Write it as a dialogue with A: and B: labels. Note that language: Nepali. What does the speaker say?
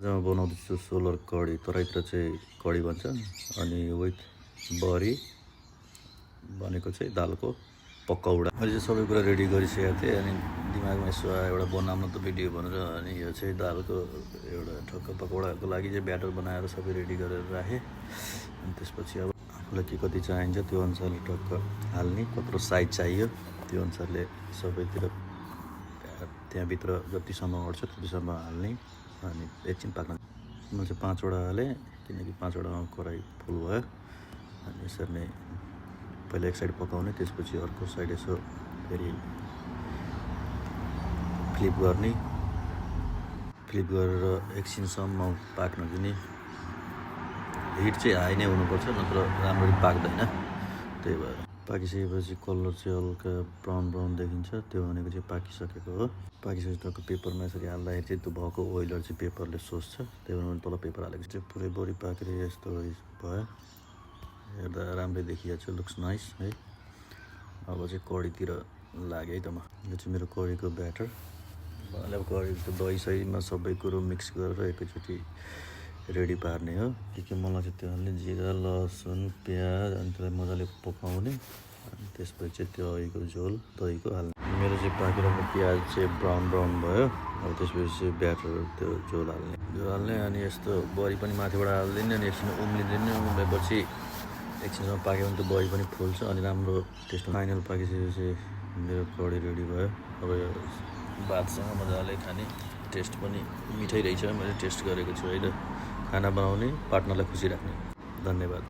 A: आज म बनाउँदैछु सोलर कडी, तराईतिर चाहिँ कडी भन्छ। अनि विथ बडी भनेको चाहिँ दालको पकौडा। मैले चाहिँ सबै कुरा रेडी गरिसकेको थिएँ अनि दिमागमा यसो आयो एउटा बनाउनु त भिडियो भनेर। अनि यो चाहिँ दालको एउटा ठक्क पकौडाको लागि चाहिँ ब्याटर बनाएर सबै रेडी गरेर राखेँ। अनि त्यसपछि अब आफूलाई के कति चाहिन्छ त्यो अनुसारले ठक्क हाल्ने, कत्रो साइज चाहियो त्यो अनुसारले सबैतिर त्यहाँभित्र जतिसम्म अट्छ त्यतिसम्म हाल्ने। अनि एकछिन पाक्न मैले चाहिँ 5वटा हालेँ किनकि 5वटामा कराई फुल भयो। अनि यसरी नै पहिला एक साइड पकाउने, त्यसपछि अर्को साइड यसो फेरि फ्लिप गर्ने, फ्लिप गरेर एकछिनसम्म पाक्न दिने। हिट चाहिँ हाई नै हुनुपर्छ, नत्र राम्ररी पाक्दैन। त्यही भएर पाकिसकेपछि कलर चाहिँ हल्का ब्राउन ब्राउन देखिन्छ, त्यो भनेको चाहिँ पाकिसकेको हो। पाकिसकेपछि टक्क पेपरमा यसरी हाल्दाखेरि चाहिँ त्यो भएको ओइलहरू चाहिँ पेपरले सोच्छ, त्यही भएर मैले तल पेपर हालेको चाहिँ पुरै बडी पाकेर यस्तो भयो। हेर्दा राम्रै देखिएको छ, लुक्स नाइस है। अब चाहिँ कडीतिर लाग्यो है त म। यो चाहिँ मेरो कडीको ब्याटर। अब कडीको दही सहीमा सबै कुरो मिक्स गरेर एकैचोटि रेडी पार्ने हो। के मलाई चाहिँ त्यो हाल्ने, जिरा लसुन प्याज, अनि त्यसलाई मजाले पकाउने। अनि त्यसपछि चाहिँ त्यो दहीको हाल्ने। मेरो चाहिँ पाकेर प्याज चाहिँ ब्राउन ब्राउन भयो। अब त्यसपछि चाहिँ ब्याटर त्यो झोल हाल्ने अनि यस्तो बडी पनि माथिबाट हालिदिने। अनि एकछिन उम्लिदिने, उम्लेपछि एकछिनसम्म पाक्यो भने त्यो बडी पनि फुल्छ अनि राम्रो टेस्ट। फाइनल पाकिसकेपछि मेरो कडी रेडी भयो। अब यो भातसँग मजाले खाने, टेस्ट पनि मिठै रहेछ। मैले टेस्ट गरेको छु होइन। खाना बनाउने पार्टनरलाई खुसी राख्ने। धन्यवाद।